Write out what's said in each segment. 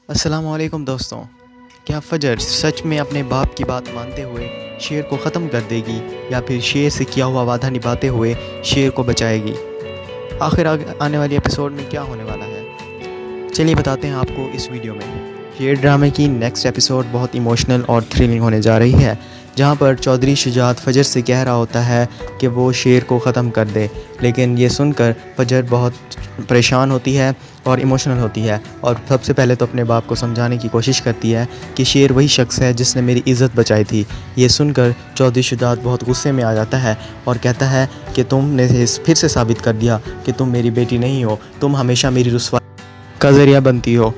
السلام علیکم دوستوں، کیا فجر سچ میں اپنے باپ کی بات مانتے ہوئے شیر کو ختم کر دے گی یا پھر شیر سے کیا ہوا وعدہ نبھاتے ہوئے شیر کو بچائے گی؟ آخر آنے والی ایپیسوڈ میں کیا ہونے والا ہے؟ چلیے بتاتے ہیں آپ کو اس ویڈیو میں۔ شیر ڈرامے کی نیکسٹ ایپیسوڈ بہت ایموشنل اور تھرلنگ ہونے جا رہی ہے، جہاں پر چودھری شجاعت فجر سے کہہ رہا ہوتا ہے کہ وہ شیر کو ختم کر دے، لیکن یہ سن کر فجر بہت پریشان ہوتی ہے اور ایموشنل ہوتی ہے، اور سب سے پہلے تو اپنے باپ کو سمجھانے کی کوشش کرتی ہے کہ شیر وہی شخص ہے جس نے میری عزت بچائی تھی۔ یہ سن کر چودھری شجاعت بہت غصے میں آ جاتا ہے اور کہتا ہے کہ تم نے پھر سے ثابت کر دیا کہ تم میری بیٹی نہیں ہو، تم ہمیشہ میری رسوائی کا ذریعہ بنتی ہو،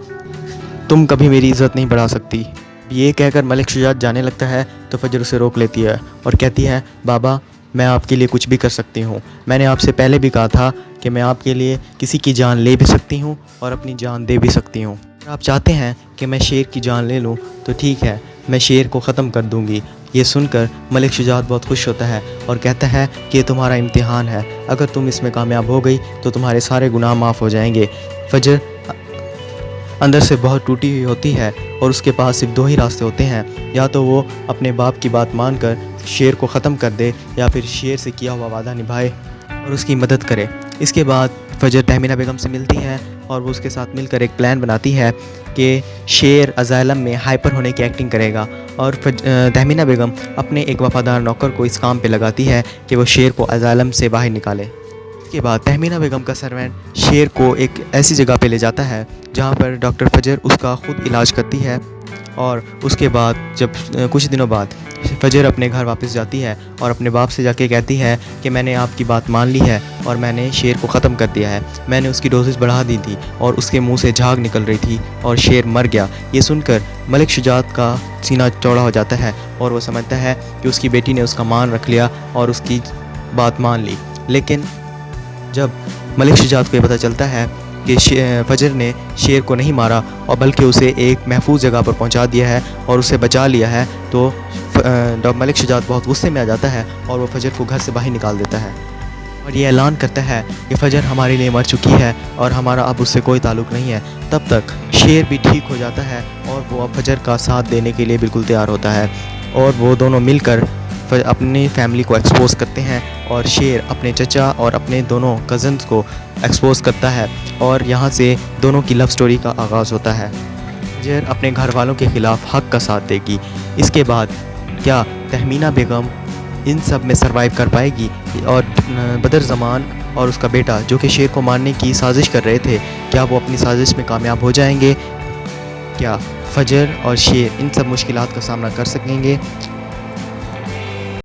تم کبھی میری عزت نہیں بڑھا سکتی۔ یہ کہہ کر ملک شجاعت جانے لگتا ہے تو فجر اسے روک لیتی ہے اور کہتی ہے، بابا میں آپ کے لیے کچھ بھی کر سکتی ہوں، میں نے آپ سے پہلے بھی کہا تھا کہ میں آپ کے لیے کسی کی جان لے بھی سکتی ہوں اور اپنی جان دے بھی سکتی ہوں۔ اگر آپ چاہتے ہیں کہ میں شیر کی جان لے لوں تو ٹھیک ہے، میں شیر کو ختم کر دوں گی۔ یہ سن کر ملک شجاعت بہت خوش ہوتا ہے اور کہتا ہے کہ یہ تمہارا امتحان ہے، اگر تم اس میں کامیاب ہو گئی تو تمہارے سارے گناہ معاف ہو جائیں گے۔ فجر اندر سے بہت ٹوٹی ہوئی ہوتی ہے اور اس کے پاس صرف دو ہی راستے ہوتے ہیں، یا تو وہ اپنے باپ کی بات مان کر شیر کو ختم کر دے یا پھر شیر سے کیا ہوا وعدہ نبھائے اور اس کی مدد کرے۔ اس کے بعد فجر تہمینہ بیگم سے ملتی ہے اور وہ اس کے ساتھ مل کر ایک پلان بناتی ہے کہ شیر ازائلم میں ہائپر ہونے کی ایکٹنگ کرے گا، اور تہمینہ بیگم اپنے ایک وفادار نوکر کو اس کام پہ لگاتی ہے کہ وہ شیر کو ازائلم سے باہر نکالے۔ اس کے بعد تہمینہ بیگم کا سرونٹ شیر کو ایک ایسی جگہ پہ لے جاتا ہے جہاں پر ڈاکٹر فجر اس کا خود علاج کرتی ہے، اور اس کے بعد جب کچھ دنوں بعد فجر اپنے گھر واپس جاتی ہے اور اپنے باپ سے جا کے کہتی ہے کہ میں نے آپ کی بات مان لی ہے اور میں نے شیر کو ختم کر دیا ہے، میں نے اس کی ڈوزز بڑھا دی تھی اور اس کے منہ سے جھاگ نکل رہی تھی اور شیر مر گیا۔ یہ سن کر ملک شجاعت کا سینہ چوڑا ہو جاتا ہے اور وہ سمجھتا ہے کہ اس کی بیٹی نے اس کا مان رکھ لیا اور اس کی بات مان لی۔ لیکن جب ملک شجاعت کو یہ پتہ چلتا ہے کہ فجر نے شیر کو نہیں مارا اور بلکہ اسے ایک محفوظ جگہ پر پہنچا دیا ہے اور اسے بچا لیا ہے، تو ملک شجاعت بہت غصے میں آ جاتا ہے اور وہ فجر کو گھر سے باہر نکال دیتا ہے اور یہ اعلان کرتا ہے کہ فجر ہمارے لیے مر چکی ہے اور ہمارا اب اس سے کوئی تعلق نہیں ہے۔ تب تک شیر بھی ٹھیک ہو جاتا ہے اور وہ اب فجر کا ساتھ دینے کے لیے بالکل تیار ہوتا ہے، اور وہ دونوں مل کر اپنی فیملی کو ایکسپوز کرتے ہیں، اور شیر اپنے چچا اور اپنے دونوں کزنز کو ایکسپوز کرتا ہے، اور یہاں سے دونوں کی لو سٹوری کا آغاز ہوتا ہے۔ فجر اپنے گھر والوں کے خلاف حق کا ساتھ دے گی۔ اس کے بعد کیا تہمینہ بیگم ان سب میں سروائیو کر پائے گی، اور بدر زمان اور اس کا بیٹا جو کہ شیر کو مارنے کی سازش کر رہے تھے، کیا وہ اپنی سازش میں کامیاب ہو جائیں گے؟ کیا فجر اور شیر ان سب مشکلات کا سامنا کر سکیں گے؟